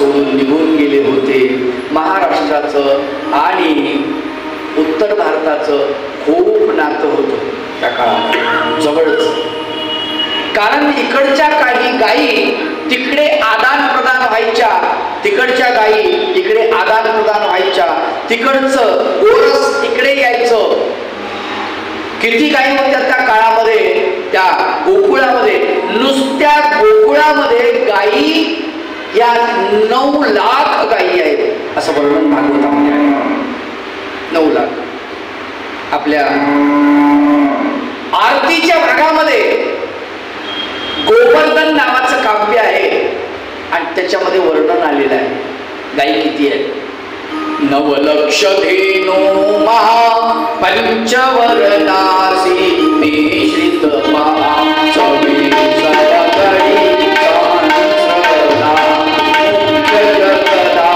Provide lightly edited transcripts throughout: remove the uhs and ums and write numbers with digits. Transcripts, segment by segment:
सोडून निघून गेले होते. महाराष्ट्राचं आणि उत्तर भारताचं खूप नातं होतं त्या काळात, जवळच. कारण इकडच्या काही गायी तिकडे आदान प्रदान व्हायच्या, तिकडच्या गायी इकडे आदान प्रदान व्हायच्या, तिकडचं गोरस इकडे यायचं. किती गायी होत्या त्या काळामध्ये, त्या गोकुळामध्ये. नुसत्या गोकुळामध्ये गायी या 9 लाख गायी आहेत असं वर्णन भागवतामध्ये आहे. 9 लाख. आपल्या आरतीच्या भागामध्ये गोवर्धन नावाचं काव्य आहे आणि त्याच्यामध्ये वर्णन आलेलं आहे गायी किती आहे. 9 लक्ष धेनो महा पंचवर्णासी निश्रित महा चवी सवकडी सहस्रदा मुख्य जगदा चवी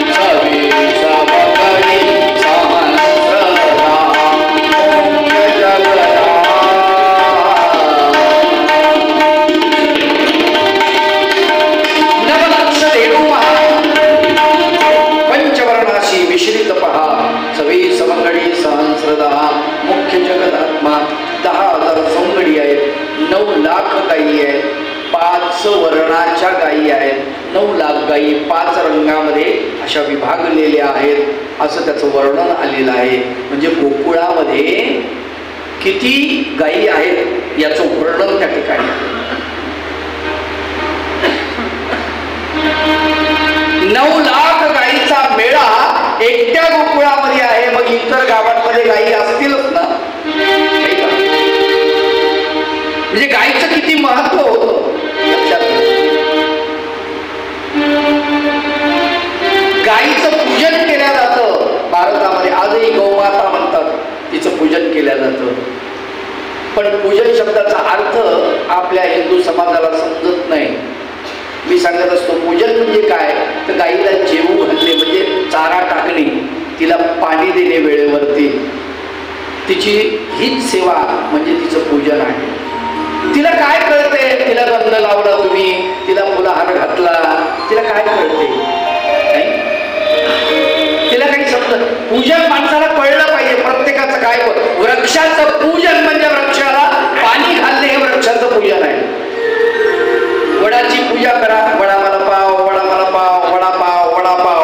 सवकडी सहस्रदा मुख्य जगदा. मिश्रित पहा सवे सवंगडी सहस्रदा मुख्य जगदात्मा. 10,000 सवंगडी आहेत, 9 लाख गायी आहेत, 5 वर्णाच्या गायी आहेत. 9 लाख गायी 5 रंगामध्ये अशा विभागलेल्या आहेत असं त्याचं वर्णन आलेलं आहे. म्हणजे गोकुळामध्ये किती गायी आहेत याचं वर्णन त्या ठिकाणी. 9 लाख गायीचा मेळा एकट्या गोकुळामध्ये आहे. मग इतर गावांमध्ये गायी असतीलच ना. म्हणजे गायीचं किती महत्व होतं लक्षात घ्या. गायीचं पूजन केलं जातं भारतामध्ये. आजही गौमाता म्हणतात, तिचं पूजन केलं जातं. पण पूजन शब्दाचा अर्थ आपल्या हिंदू समाजाला समजत नाही. मी सांगत असतो पूजन म्हणजे काय, तर गाईला जेवू घालणे म्हणजे चारा टाकणे, तिला पाणी देणे वेळेवरती, तिची हीच सेवा म्हणजे तिचं पूजन आहे. तिला काय कळते, तिला गंध लावला तुम्ही, तिला फुलाहार घातला, तिला काय कळते, तिला काही समजत. पूजन माणसाला कळलं पाहिजे प्रत्येकाचं. काय वृक्षाचं पूजन म्हणजे वृक्षाला पाणी घालणे हे वृक्षाचं पूजन आहे. वडाची पूजा करा, वडा मला पाव, वडा मला पाव, वडापाव, वडापाव.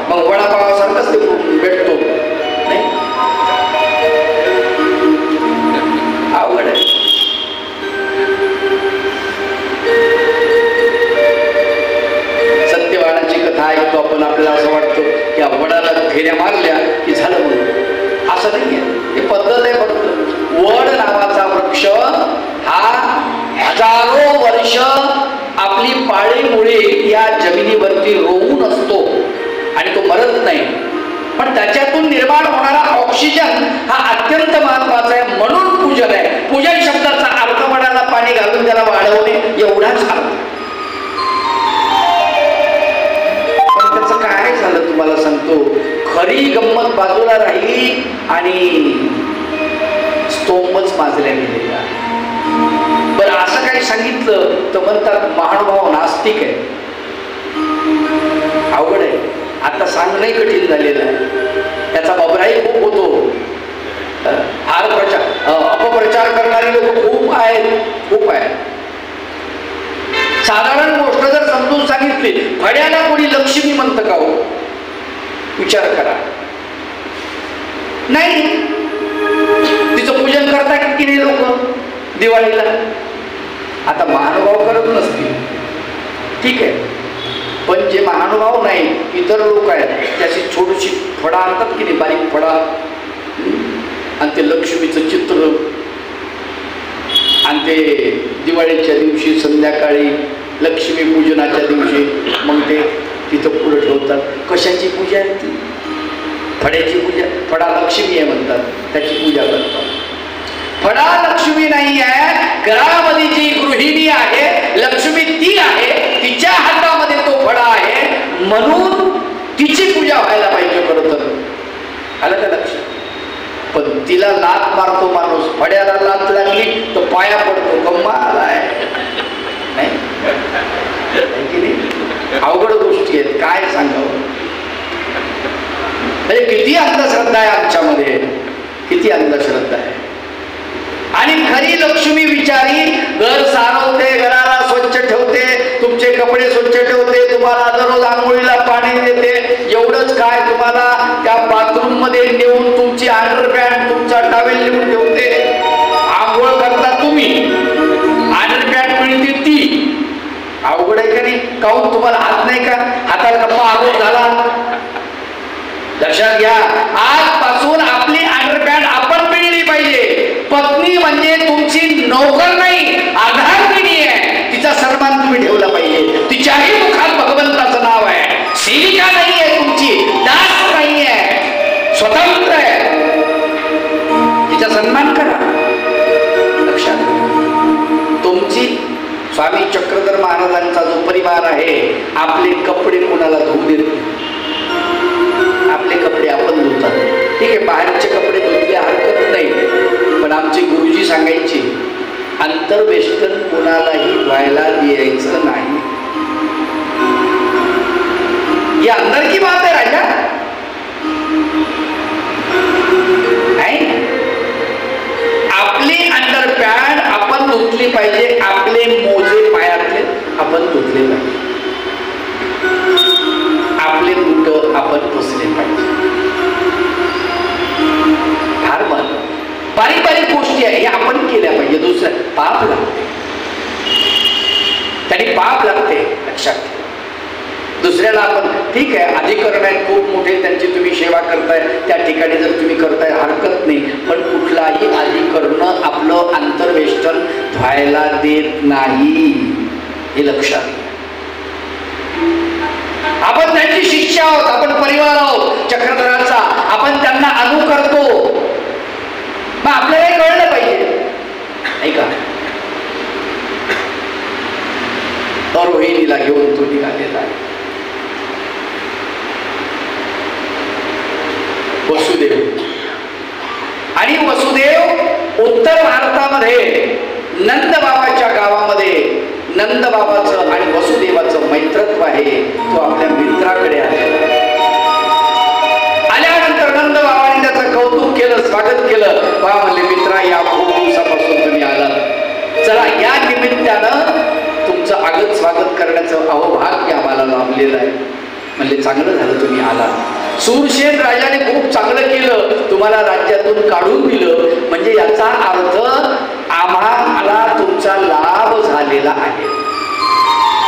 मग वडापावासारखंच ते भेटतो नाही. अवघड आहे. सत्यवानाची कथा ऐकतो आपण, आपल्याला असं वाटतं की वडाला फेऱ्या मारल्या की झालं म्हणून. असं नाही आहे, हे पद्धत आहे. फक्त वड नावाचा वृक्ष हा हजारो वर्ष आपली पाळीमुळे या जमिनीवरती रोवून असतो आणि तो मरत नाही. पण त्याच्यातून निर्माण होणारा ऑक्सिजन हा अत्यंत महत्वाचा आहे, म्हणून पूजन आहे. पूजन शब्दाचा अर्थ वडाला पाणी घालून त्याला वाढवणे एवढाच अर्थ. पण त्याचं काय झालं तुम्हाला सांगतो. खरी गंमत बाजूला राहिली आणि स्तोमच माजल्या गेलेला. बरं असं काही सांगितलं तर म्हणतात महानुभाव नास्तिक आहे. अवघड आहे. आता सांगणंही कठीण झालेलं आहे. त्याचा बबराही खूप होतो. अपप्रचार करणारी लोक खूप आहेत, खूप आहेत. साधारण गोष्ट जर समजून सांगितली, फड्याला कोणी लक्ष्मी म्हणतं का हो, विचार करा. नाही, तिचं पूजन करतात की नाही लोक दिवाळीला. आता महानुभाव करत नसतील, ठीक आहे, पण जे महानुभाव नाही इतर लोक आहेत त्याची छोटीशी फडा आणतात की नाही, बारीक फडा, आणि ते लक्ष्मीचं चित्र, आणि ते दिवाळीच्या दिवशी संध्याकाळी लक्ष्मी पूजनाच्या दिवशी मग ते तिथं पुढे ठेवतात. कशाची पूजा आहे ती? फड्याची पूजा. फडा लक्ष्मी आहे म्हणतात, त्याची पूजा करतात. फडा लक्ष्मी नाही आहे, घरामध्ये जी गृहिणी आहे लक्ष्मी ती आहे, तिच्या हातामध्ये तो फडा आहे, म्हणून तिची पूजा व्हायला पाहिजे. खरं तर आलं का लक्षात? पण तिला लात मारतो माणूस, फड्याला लात लागली तर पाया पडतो. कमाल आहे नाही. अंधश्रद्धा आहे आमच्यामध्ये, किती अंधश्रद्धा आहे. आणि खरी लक्ष्मी बिचारी घर सारवते, घराला स्वच्छ ठेवते, तुमचे कपडे स्वच्छ ठेवते, तुम्हाला दररोज आंघोळीला पाणी देते. एवढंच काय, तुम्हाला त्या बाथरूम मध्ये नेऊन तुमची अंडरपॅन्ट, तुमचा टॉवेल नेऊन ठेवते. आंघोळ करता तुम्ही, अंडरपॅन्ट मिळते ती. अवघड आहे का नाही? काहून तुम्हाला हात नाही का? हाताला गप्पा आरोप झाला. लक्षात घ्या, आजपासून आपली अंडरपॅन्ट आपण पिळली पाहिजे. पत्नी म्हणजे तुमची नोकर नाही, आधारगिरी आहे. तिचा सन्मान तुम्ही ठेवला पाहिजे. तिच्याही मुखात भगवंताचं नाव आहे. सेविका नाही आहे तुमची, दास नाही आहे, स्वतंत्र आहे. तिचा सन्मान करा. लक्षात तुमची स्वामी चक्रधर महाराजांचा जो परिवार आहे, आपले कपडे कोणाला धुवून देत नाही. आपले कपडे आपण धुतात. ठीक आहे, बाहेरचे कपडे धुतले हरकत नाही, पण आमचे गुरुजी सांगायचे अंतर्वेष्टन कोणालाही व्हायला द्यायचं नाही. ही अंदर की बात आहे राजा. नाही, आपली अंडरपॅन्ट आपण धुतली पाहिजे. आपले मोजे पायातले आपण धुतले पाहिजे. आपले बुट आपण पुसले पाहिजे. फार बारीक बारीक गोष्टी आहे, हे आपण केल्या पाहिजे. दुसरं पाप लागते, त्यांनी पाप लागते. लक्षात ठेवा. दुसऱ्याला आपण ठीक आहे, अधिकरण आहेत खूप मोठे, त्यांची तुम्ही सेवा करताय, त्या ठिकाणी जर तुम्ही करताय हरकत नाही, पण कुठलाही अधिकरण आपलं अंतर्वेष्टन व्हायला देत नाही. हे लक्षात घ्या. आपण त्यांची शिष्य आहोत, आपण परिवार आहोत चक्रधराचा, आपण त्यांना अनुकरतो. मग आपल्याला हे कळलं पाहिजे, नाही का? रोहिणीला घेऊन तो निघालेला आहे. वसुदेव, आणि वसुदेव उत्तर भारतामध्ये नंदबाबाच्या गावामध्ये नंदबाबाचं आणि वसुदेवाचं मैत्रत्व आहे. तो आपल्या मित्राकडे आलेला. आल्यानंतर नंदबाबांनी त्याचं कौतुक केलं, स्वागत केलं. बा म्हणले, मित्रा या खूप दिवसापासून तुम्ही आलात, चला या निमित्तानं तुमचं आगत स्वागत करण्याचं अहोभाग्य आम्हाला लाभलेलं आहे. म्हणले, चांगलं झालं तुम्ही आलात. सूरसेन राजाने खूप चांगलं केलं, तुम्हाला राज्यातून काढून दिलं, म्हणजे याचा अर्थ आम्हाला तुमचा लाभ झालेला आहे.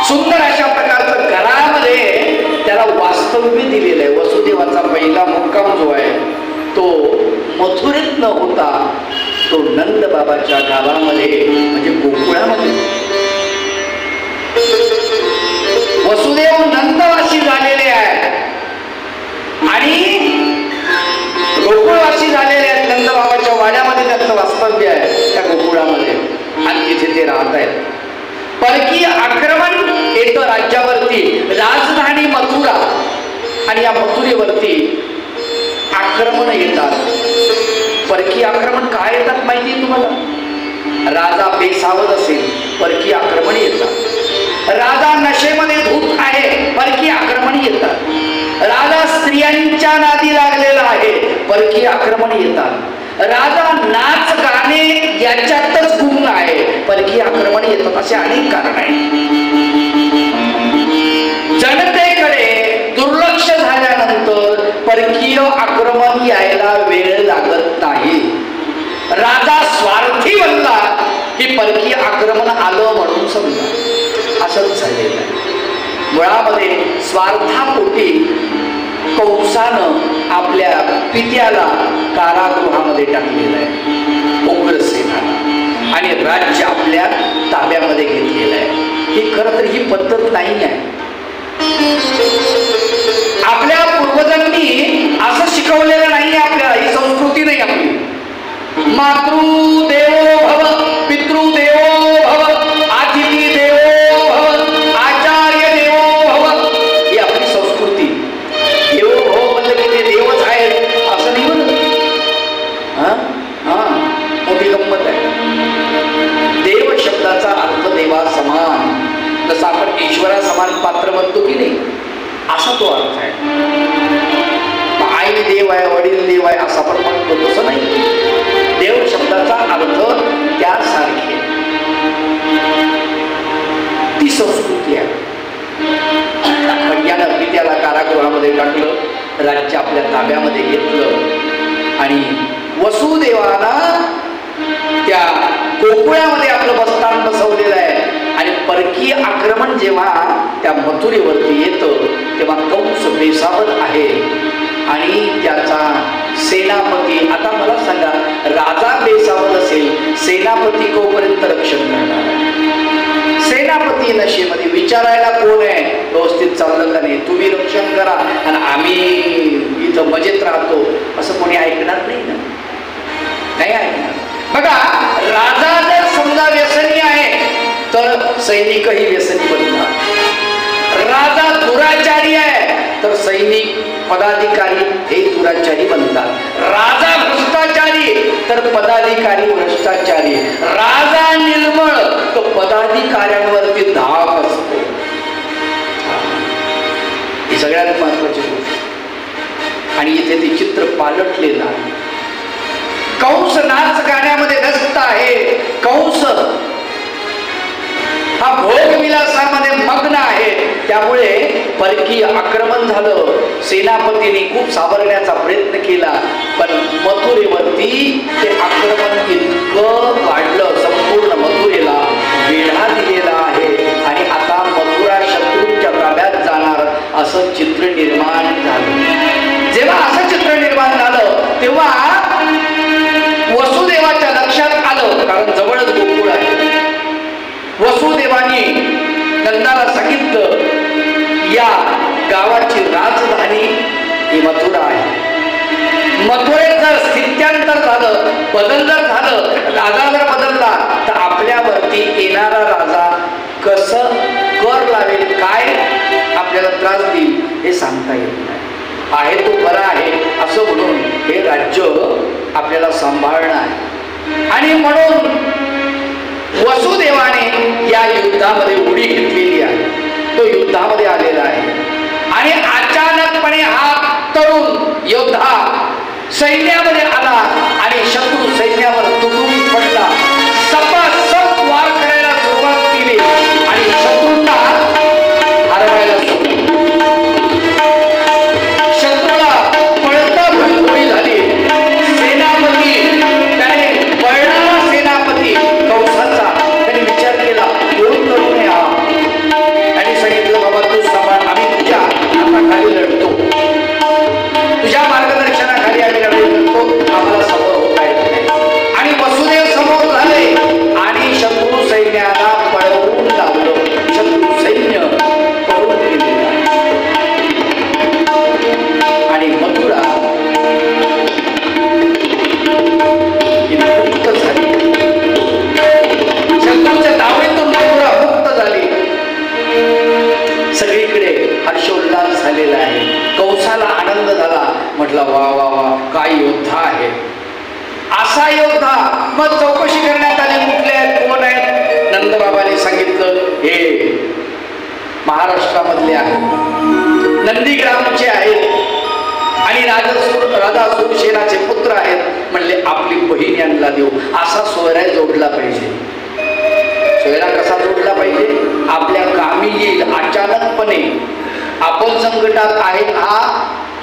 सुंदर अशा प्रकारचं घरामध्ये त्याला वास्तव्य दिलेलं आहे. वसुदेवाचा पहिला मुक्काम जो आहे तो मथुरेत न होता तो नंदबाबाच्या गावामध्ये म्हणजे गोकुळामध्ये. वसुदेव नंदवासी झालेले आहेत आणि गोकुळवासी झालेले आहेत. नंदबाबाच्या वाड्यामध्ये त्यांचं वास्तव्य आहे, त्या गोकुळामध्ये, आणि तिथे ते राहत आहेत. परकीय आक्रमण येतं राज्यावरती, राजधानी मथुरा, आणि या मथुरेवरती आक्रमण येतात. परकीय आक्रमण काय येतात माहिती तुम्हाला? राजा बेसावध असेल, परकीय आक्रमण येतात. राजा नशेमध्ये धूत आहे, परकीय आक्रमण येतात. राजा स्त्रियांच्या नादी लागलेला आहे, परकीय आक्रमण येतात. राजा नाच गाणे याच्यातच गुंग आहे, परकीय आक्रमण येतात. असे अनेक कारण आहेत. जनतेकडे दुर्लक्ष झाल्यानंतर परकीय आक्रमण यायला वेळ लागत नाही. राजा स्वार्थी बनला की परकीय आक्रमण आलं म्हणून समजा. असंच झालेलं आहे. मुळामध्ये स्वार्थापोटी कंसानं आपल्या पित्याला कारागृहामध्ये टाकलेलं आहे, उग्रसेनाला, आणि राज्य आपल्या ताब्यामध्ये घेतलेलं आहे. ही खरं तर ही पद्धत नाही आहे. आपल्या पूर्वजांनी असं शिकवलेलं नाही आपल्याला, ही संस्कृती नाही आपली. मातृदेवो भव, पितृदेवो भव, अतिथी देवो भव, आचार्य देवो भव, ही आपली संस्कृती. देवो भव म्हणलं की ते देवच आहेत असं नाही म्हणत. मोठी गंमत आहे. देव शब्दाचा अर्थ देवा समान, जसं आपण ईश्वरा समान पात्र म्हणतो की नाही, असा तो अर्थ आहे. आई देव आहे, वडील आहे असा पण म्हणतो, तसं नाही. देव शब्दाचा अर्थ त्यासारखे ती संस्कृती आहे. पण यानं मी त्याला कारागृहामध्ये टाकलं, राज्य आपल्या ताब्यामध्ये घेतलं आणि वसुदेवाला त्या गोकुळामध्ये आपलं बस्तान बसवलेलं आहे. आणि परकीय आक्रमण जेव्हा त्या मथुरेवरती येतं तेव्हा कंस बेसावध आहे आणि त्याचा सेनापती, आता मला सांगा, राजा बेसावध असेल, सेनापती कोपर्यंत रक्षण करणार. सेनापती नशेमध्ये विचारायला कोण आहे, व्यवस्थित चाललं का नाही, तुम्ही रक्षण करा आणि आम्ही इथं मजेत राहतो, असं कोणी ऐकणार नाही ना, नाही ऐकणार. बघा, राजा जर समजा व्यसनी आहे तर सैनिकही व्यसनी बनतात. राजा दुराचारी आहे तर सैनिक पदाधिकारी हे दुराचारी बनतात. राजा भ्रष्टाचारी तर पदाधिकारी भ्रष्टाचारी. राजा निर्मळ तर पदाधिकाऱ्यांवरती धाक असतो. ही सगळ्यात महत्वाची गोष्ट. आणि इथे ते चित्र पालटलेलं आहे. कंस नाच गाण्यामध्ये व्यस्त आहे. कंस हा भोग विलासामध्ये मग्न आहे. त्यामुळे परकीय आक्रमण झालं. सेनापतीने खूप सावरण्याचा प्रयत्न केला, पण मथुरेवरती ते आक्रमण इतकं वाढलं, संपूर्ण मथुरेला वेढा दिलेला आहे आणि आता मथुरा शत्रूंच्या ताब्यात जाणार असं चित्र निर्माण झालं. जेव्हा असं चित्र निर्माण झालं तेव्हा वसुदेवाच्या लक्षात आलं, कारण जवळच गोकुळ आहे. वसुदेवानी नंदाला सांगितलं, या गावाची राजधानी ही मथुरा आहे. मथुरेत जर स्थित्यांतर झालं, बदल जर झालं, राजा जर बदलला तर आपल्यावरती येणारा राजा कसं कर लावेल, काय आपल्याला त्रास देईल हे सांगता येत नाही. आहे तो बरा आहे असं म्हणून हे राज्य आपल्याला सांभाळणं आहे. आणि म्हणून वसुदेवाने या युद्धामध्ये उडी घेतलेली आहे. तो युद्धामध्ये आलेला आहे आणि अचानकपणे हा तरुण योद्धा सैन्यामध्ये आला आणि शत्रू सैन्यावर तुटून पडला. सपासप वार करायला सुरुवात केली आणि शत्रूंना हरवायला सुरुवात. शत्रूला पळता भुईभुई झाली. सेनापती त्याने पळणारा सेनापती कंसाचा त्याने विचार केला, कोण तरुण आहे हा? आणि सांगितलं, बाबा तू सांभाळ, आम्ही तुझ्या हाताखाली लढतो, तुझ्या मार्गदर्शनाखाली आम्ही लढतो, आम्हाला समोर होता येत नाही. आणि वसुदेव समोर झाले आणि शत्रू सैन्याला पळवून लावलं. शत्रू सैन्य पळून गेलेलं आणि मथुरा मुक्त झाली. शत्रूच्या दावणीतून मथुरा मुक्त झाली. सगळीकडे हर्षोल्लास झालेला आहे. कंसाला आनंद झाला. म्हटला, वा वा वा, काय योद्धा आहे, असा योद्धा. मग चौकशी करण्यात आली, कुठले आहेत, कोण आहेत. नंदबाबाने सांगितलं, हे महाराष्ट्रामधले आहेत, नंदीग्रामचे आहेत आणि राजा सुरसेनाचे पुत्र आहेत. म्हणले, आपली बहीण यांना देऊ. असा सोयरा जोडला पाहिजे. सोयरा कसा जोडला पाहिजे? आपल्या कामी येईल. अचानकपणे आपण संकटात आहेत, हा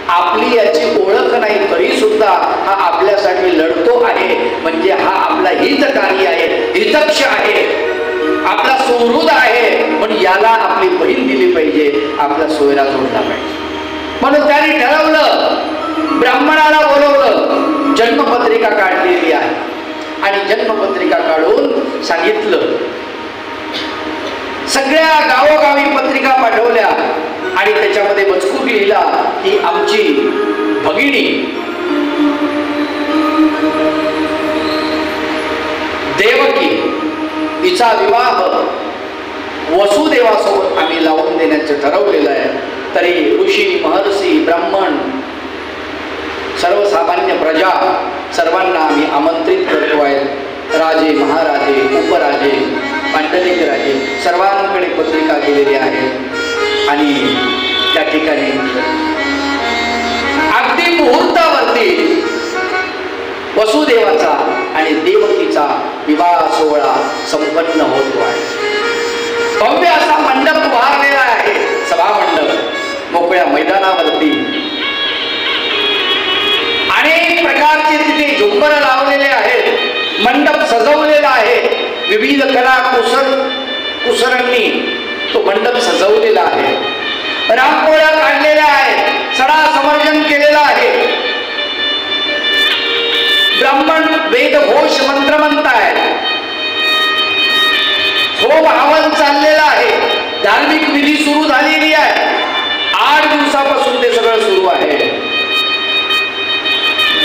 आपली याची ओळख नाही तरी सुद्धा हा आपल्यासाठी लढतो आहे, म्हणजे हा आपला हितकारी आहे, हितक्ष आहे, आपला सुहृद आहे. पण याला आपली बहीण दिली पाहिजे, आपला सोयरा जोडला पाहिजे. म्हणून त्यांनी ठरवलं, ब्राह्मणाला बोलवलं, जन्मपत्रिका काढलेली आहे आणि जन्मपत्रिका काढून सांगितलं. सगळ्या गावोगावी पत्रिका पाठवल्या आणि त्याच्यामध्ये मजकूर लिहिला की आमची भगिनी देवकी तिचा विवाह वसुदेवासोबत आम्ही लावून देण्याचं ठरवलेलं आहे. तरी ऋषी, महर्षी, ब्राह्मण, सर्वसामान्य प्रजा सर्वांना आम्ही आमंत्रित करतो आहे. राजे, महाराजे, उपराजे, मांडलिक राजे सर्वांकडे पत्रिका गेलेली आहे आणि त्या ठिकाणी अगदी मुहूर्तावरती वसुदेवाचा आणि देवकीचा विवाह सोहळा संपन्न होतो आहे. भव्य असा मंडप उभारलेला आहे, सभा मंडप मोकळ्या मैदानावरती. अनेक प्रकारचे तिथे झुंबर लावलेले आहेत, मंडप सजवलेला आहे. विविध कला कुसरांनी तो मंडप सजवलेला आहे. रांगोळ्या काढलेल्या आहेत, सडा समर्जन केलेला आहे. ब्राह्मण वेद घोष मंत्र म्हणतायत. होम हवन चाललेला आहे, धार्मिक विधी सुरू झालेली आहे. 8 दिवसापासून ते सगळं सुरू आहे.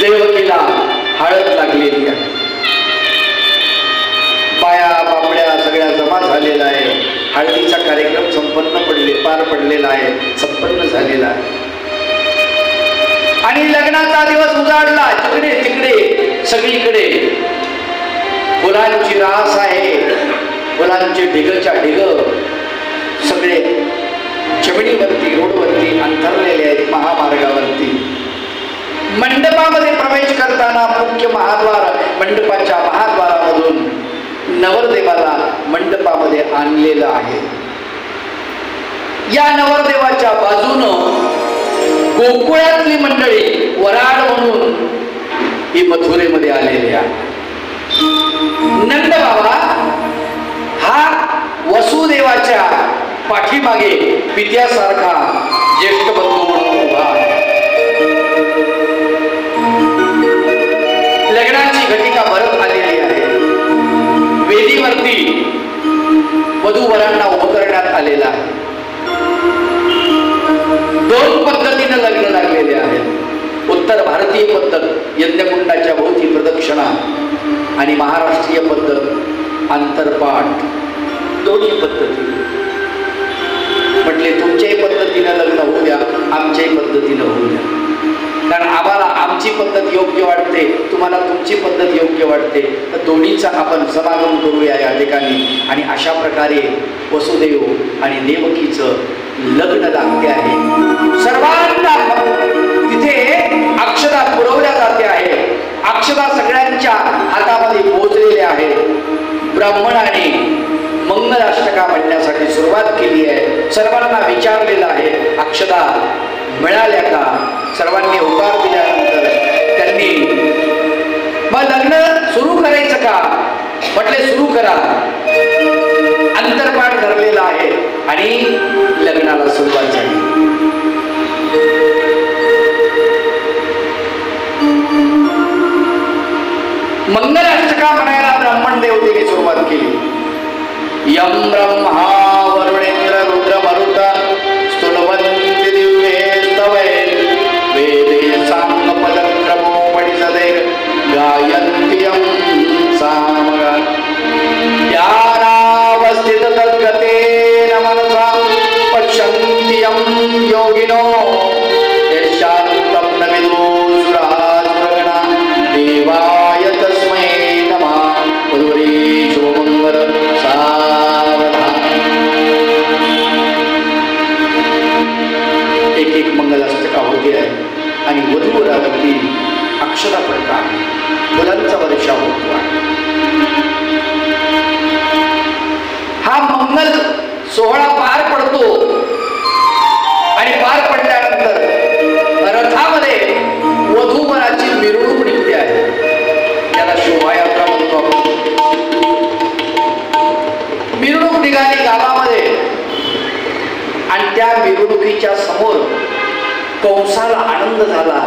देवकीला हळद लागलेली आहे, पाया पापड्या सगळ्या जमा झालेला आहे. हळदीचा कार्यक्रम पार पडलेला आहे, संपन्न झालेला आहे. आणि लग्नाचा दिवस उजाडला. जिकडे तिकडे सगळीकडे फुलांची रास आहे, फुलांचे ढिगच्या ढिग सगळे जमिनीवरती रोडवरती अंतरलेले आहेत, महामार्गावरती. मंडपामध्ये प्रवेश करताना मुख्य महाद्वार, मंडपाच्या महाद्वारामधून नवरदेवाला मंडपामध्ये आणलेलं आहे. या नवरदेवाच्या बाजूनं गोकुळातली मंडळी वराड म्हणून ही मथुरेमध्ये आलेली आहे. नंद बाबा हा वसुदेवाच्या पाठीमागे पित्यासारखा ज्येष्ठ बंधू म्हणून उभा आहे. लग्नाची घटिका भरत आलेली आहे. वेदीवरती वधूवरांना उभं करण्यात आलेला आहे. 2 पद्धतीने लग्न लागलेले आहेत. उत्तर भारतीय पद्धत यज्ञकुंडाच्या भोवती प्रदक्षिणा आणि महाराष्ट्रीय पद्धत अंतरपाठ. दोन्ही पद्धती म्हटले तुमच्याही पद्धतीने लग्न होऊ द्या, आमच्याही पद्धतीने होऊ द्या. कारण आम्हाला आमची पद्धत योग्य वाटते, तुम्हाला तुमची पद्धत योग्य वाटते, तर दोन्हीचा आपण समागम करूया या ठिकाणी. आणि अशा प्रकारे वसुदेव आणि देवकीचं लग्न लागते आहे. सर्वांना तिथे अक्षता पुरवल्या जाते आहे. अक्षता सगळ्यांच्या हातामध्ये पोहोचलेल्या आहेत. ब्राह्मणाने मंगलाष्टका म्हणण्यासाठी सुरुवात केली आहे. सर्वांना विचारलेलं आहे अक्षता मिळाल्या का. सर्वांनी होकार दिल्यानंतर त्यांनी मग लग्न सुरू करायचं का म्हटले सुरू करा. अंतरपाठ धरलेला आहे आणि लग्नाला सुरुवात झाली. मंगलाष्टका म्हणायला ब्राह्मण देवतेने सुरुवात केली. यम ब्रह्मा वरुणेंद्र रुद्र मरुत स्तुलवन्ति दिव्ये स्तवे वेदे सामपदक्रमो पठिसते गायन्ति यं सामगा ध्यानावस्थित तद्गतेन मनसा पश्यन्ति यं योगिनो यशान्तं न विदुषुरास्मगणा देवाय तस्मै नमः. गुरुवरी शुभमंगल सावधान. एक मंगलाष्टका होते आहे आणि वधूवरावरती अक्षता पडतात, फुलांचा वर्षाव होतो आहे. हा मंगल सोहळा पार पडतो आणि पार पडल्यानंतर रथामध्ये वधूवराची मिरवणूक निघते आहे. त्याला शोभायात्रा म्हणतो आपण. मिरवणूक निघाली गावामध्ये आणि त्या मिरवणुकीच्या समोर कंसाला आनंद झाला.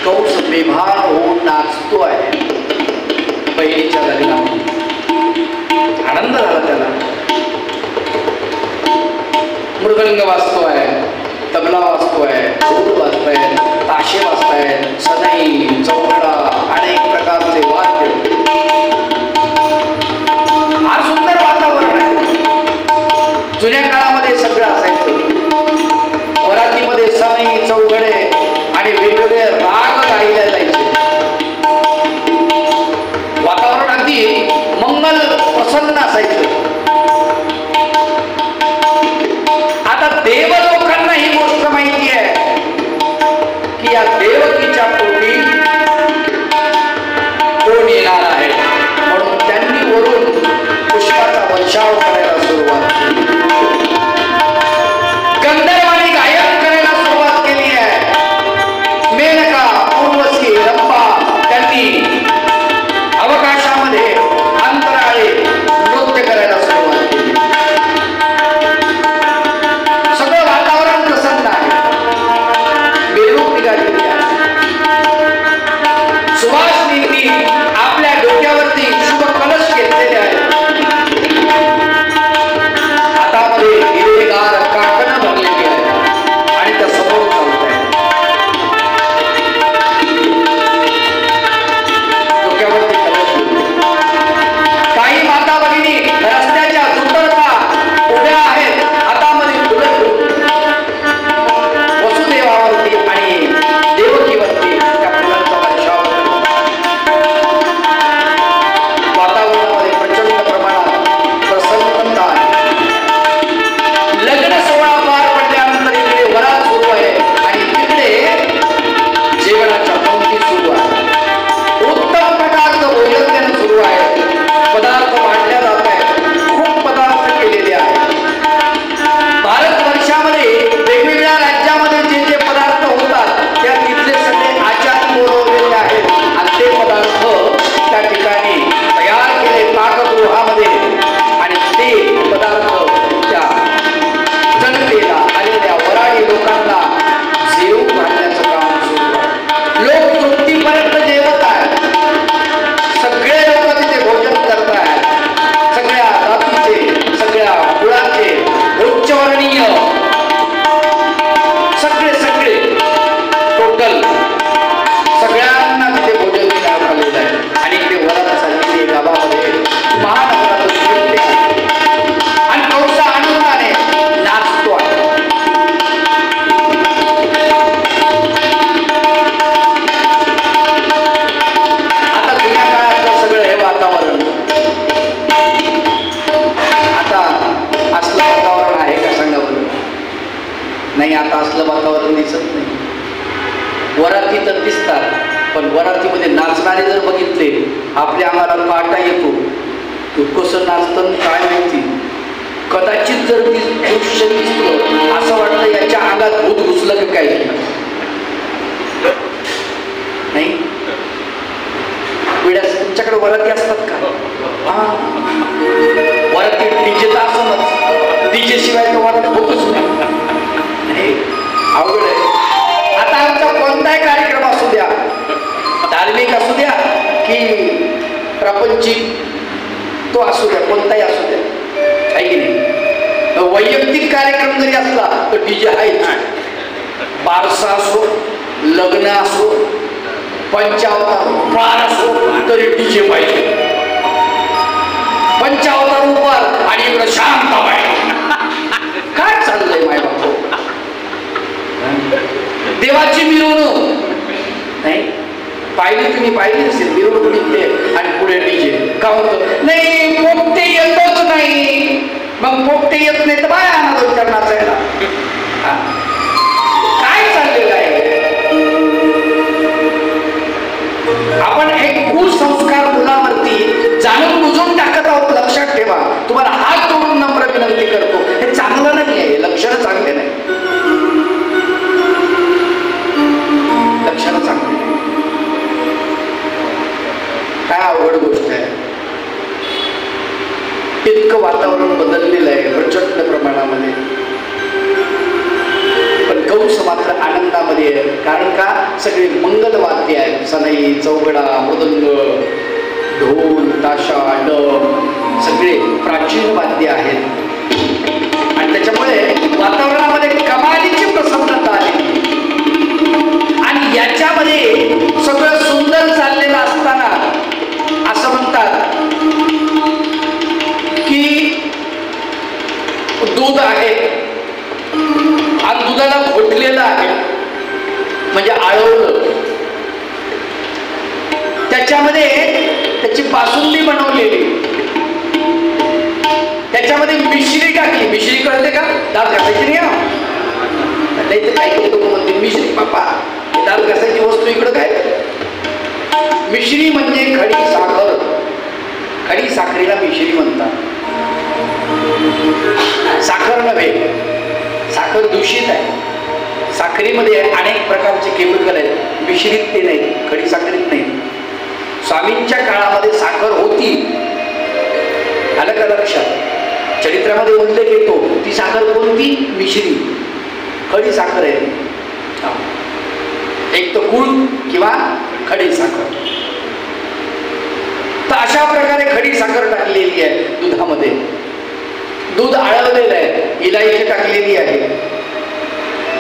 कंस बेभान होऊन नाचतो आहे. बहिणीच्या लग्नात आनंद झाला त्याला. मृदंग वाजतो आहे, तबला वाजतो आहे, ढोल वाजतोय, ताशे वाजताय, सनई चौकडा अनेक प्रकारचे वाद्य. हा सुंदर वातावरण आहे. जुन्या काळामध्ये सगळं असायचं. वरातीमध्ये सनई चौघडे आणि वेगवेगळे राग गायले जायचे. वातावरण अगदी मंगल प्रसन्न असायचं. आता देवलोकांना ही गोष्ट माहिती आहे की या देवकीच्या पोटी नाही, आता असलं वातावरण दिसत नाही. वराती तर दिसतात, पण वरातीमध्ये नाचणारे जर बघितले आपल्या अंगाला काटा येतो. तो कसं नाचतं काय माहिती. कदाचित जर दृश्य दिसलं असं वाटतं याच्या अंगात भूत घुसलं की काय नाही. पिढ्यास तुमच्याकडे वराती असतात का? वराती डीजे तर असं डीजे शिवाय तर वरात होतच नाही. अवघड आहे. आता आमचा कोणताही कार्यक्रम असू द्या, धार्मिक असू द्या की प्रापंचिक, तो असू द्या, कोणताही असू द्या, आहे की नाही. वैयक्तिक कार्यक्रम जरी असला तर डीजे आहेच. बारसा असो, लग्न असो, पंचावतार उपहार असो तरी डीजे पाहिजे. पंचावतार उपहार आणि इकडं शांत पाहिजे. काय चाललंय माय बापू. देवाची मिरवणूक नाही पाहिली, तुम्ही पाहिली असेल मिरवणूक निघते आणि पुढे डीजे. का होतं नाही, पोपटे येतच नाही. मग पोपटे येत नाही तर बाय आनंद करण्याचा काय चाललेलं आहे. आपण एक कुसंस्कार मुलावरती जाणून बुजून टाकत आहोत. लक्षात ठेवा. तुम्हाला हात जोडून नम्र विनंती करतो, हे चांगलं नाही आहे. लक्षण चांगले नाही. लक्षण चांगले नाही. काय अवघड गोष्ट आहे. इतकं वातावरण बदललेलं आहे प्रचंड प्रमाणामध्ये, पण कंस मात्र आनंदामध्ये आहे. कारण का सगळे मंगलवाद्य आहेत. सनई, चौघडा, मृदंग, ढोल, ताशा, डब सगळे प्राचीन वाद्य आहेत आणि त्याच्यामुळे वातावरणामध्ये कमालीची प्रसन्नता आहे. आणि याच्यामध्ये सगळं सुंदर चाललेलं असताना असं म्हणतात की दूध आहे आणि दुधाला घोटलेलं आहे, म्हणजे आळवलं. त्याच्यामध्ये त्याची बासुंदी बनवलेली, त्याच्यामध्ये मिश्री टाकली. मिश्री कळते का? दाल घासायची नाही तर काही लोक म्हणते मिश्री. बापा, दाल घासायची वस्तू इकडं काय. मिश्री म्हणजे खडी साखर. खडी साखरेला मिश्री म्हणतात. साखर नव्हे, साखर दूषित आहे. साखरेमध्ये अनेक प्रकारचे केमिकल आहेत. मिश्रित ते नाही, खडी साखरीत नाही. स्वामींच्या काळामध्ये साखर होती, आलं का लक्षात. चरित्रामध्ये उल्लेख येतो. ती साखर कोणती? मिश्री. खडी साखर आहे. एक तर गुळ किंवा खडी साखर. तर अशा प्रकारे खडी साखर टाकलेली आहे दुधामध्ये. दूध आळवलेलं आहे, इलायची टाकलेली आहे,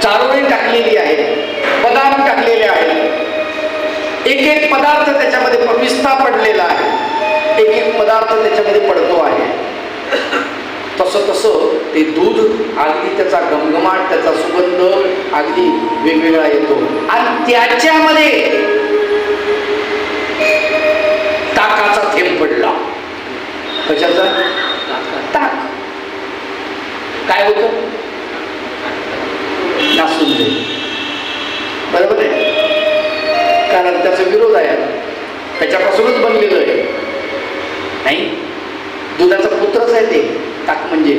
चारोळी टाकलेली आहे, बदाम टाकलेले आहेत. एक एक पदार्थ त्याच्यामध्ये पिस्ता पडलेला आहे, एक एक पदार्थ त्याच्यामध्ये पडतो आहे. तसं तसं ते दूध अगदी त्याचा घमघमाट, त्याचा सुगंध अगदी वेगवेगळा येतो. आणि त्याच्यामध्ये ताकाचा थेंब पडला. कशाचा? ताक. काय होतं? नासून दे. बरोबर आहे. कारण त्याचा विरोध आहे, त्याच्यापासूनच बनलेलं आहे. नाही, दुधाचा पुत्रच आहे ते ताक. म्हणजे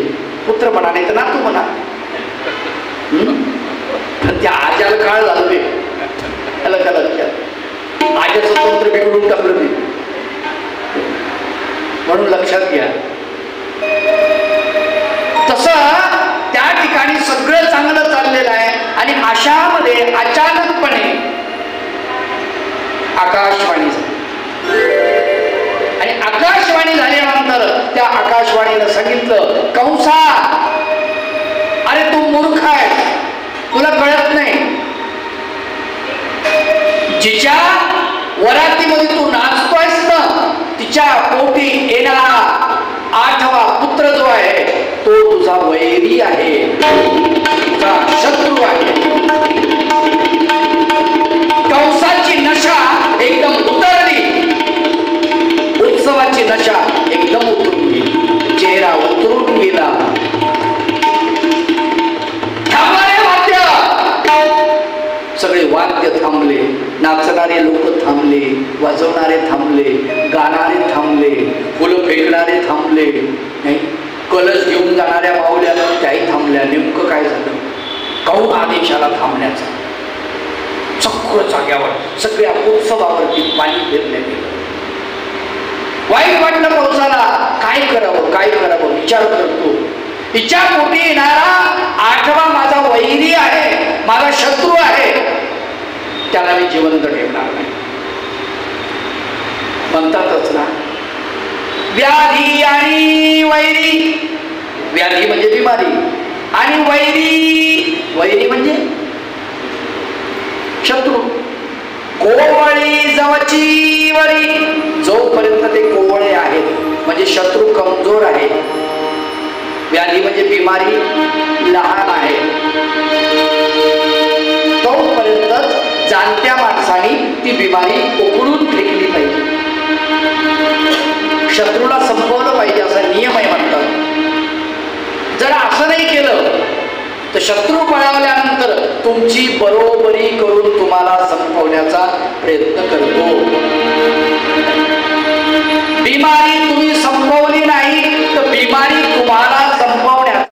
पुत्र म्हणा, नाही तर नातू म्हणा. पण त्या आज्याला काळ झालं ते. त्याला का लक्षात. आज्याचं तंत्र बिघडून टाकलं ते. म्हणून लक्षात घ्या. तसं त्या ठिकाणी सगळं चांगलं चाललेलं आहे आणि अशामध्ये अचानकपणे आकाशवाणी झाली. आणि आकाशवाणी झाल्यानंतर त्या आकाशवाणीनं सांगितलं, कंसा, अरे तू मूर्ख आहे, तुला कळत नाही. जिच्या वरातीमध्ये तू नाचतोयस ना, तिच्या पोटी येणारा 8वा पुत्र जो आहे तो तुझा वैरी आहे, तुझा शत्रू आहे. कंसाची नशा एकदम उतरली, उत्सवाची नशा एकदम उतरून गेली, चेहरा उतरून गेला. थांबा रे वाद्य, वाजवणारे थांबले, गाणारे थांबले, फुलं फेकणारे थांबले, नाही कलश घेऊन जाणाऱ्या माऊल्या त्याही थांबल्या. नेमकं काय झालं? काहून आदेशाला थांबण्याचा? सगळं जाग्यावर सगळ्या उत्सवावरती पाणी फिरण्यात गेलं. वाईट वाटलं पावसाला. काय करावं काय करावं विचार करतो. तिच्या पोटी येणारा आठवा माझा वैरी आहे, माझा शत्रू आहे, त्याला मी जिवंत ठेवणार नाही. म्हणतातच ना, व्याधी आणि वैरी. व्याधी म्हणजे बिमारी आणि वैरी म्हणजे शत्रू. कोवळी जवची वरी. जोपर्यंत ते कोवळे आहेत म्हणजे शत्रू कमजोर आहे, व्याधी म्हणजे बिमारी लहान आहे, तोपर्यंत जाणत्या माणसाने ती बिमारी उकळून फेकली पाहिजे. शत्रूला संपवलं पाहिजे असा नियम आहे म्हणतात. जर असं नाही केलं तर शत्रू पळावल्यानंतर तुमची बरोबरी करून तुम्हाला संपवण्याचा प्रयत्न करतो. बिमारी तुम्ही संपवली नाही तर बिमारी तुम्हाला संपव